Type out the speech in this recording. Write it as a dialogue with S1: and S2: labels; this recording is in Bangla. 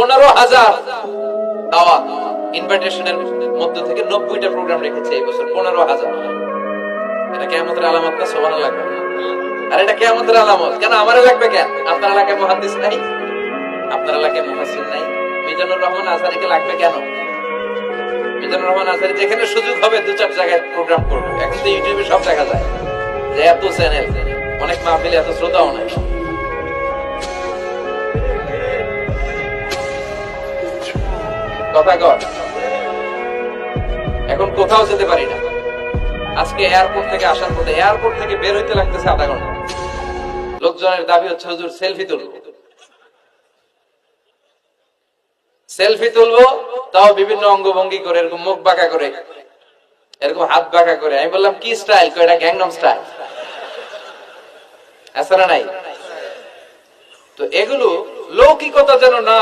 S1: 15,000 দাওয়াত ইনভাইটেশনের মধ্য থেকে 90টা প্রোগ্রাম রেখেছে এই বছর। 15,000। এটা কিয়ামতের আলামত না? সুবহানাল্লাহ। আর এটা কিয়ামতের আলামত কেন? আমারে লাগবে কেন? আপনার এলাকায় মুহাদ্দিস নাই? আপনার এলাকায় মুফাসসির নাই? মিজানুর রহমান আজহারীকে লাগবে কেন? মিজানুর রহমান আজহারী যেখানে সুযোগ হবে 2-4 জায়গায় প্রোগ্রাম করবে। এখন তো ইউটিউবে সব দেখা যায় যে এত চ্যানেল, অনেক মাহফিলে এত শ্রোতাও নাই। কথা কর। এখন কোথাও যেতে পারি না। আজকে এয়ারপোর্ট থেকে আসার পথে, এয়ারপোর্ট থেকে বের হইতে লাগতেছে আধা ঘন্টা। লোকজনের দাবি হচ্ছে হুজুর সেলফি তুলবো, সেলফি তুলবো, তাও বিভিন্ন অঙ্গভঙ্গি করে, এরকম মুখ বাঁকা করে, এরকম হাত বাঁকা করে। আমি বললাম কি স্টাইল? এটা গ্যাংনম স্টাইল। আছে না নাই? তো এগুলো লৌকিকতা যেন না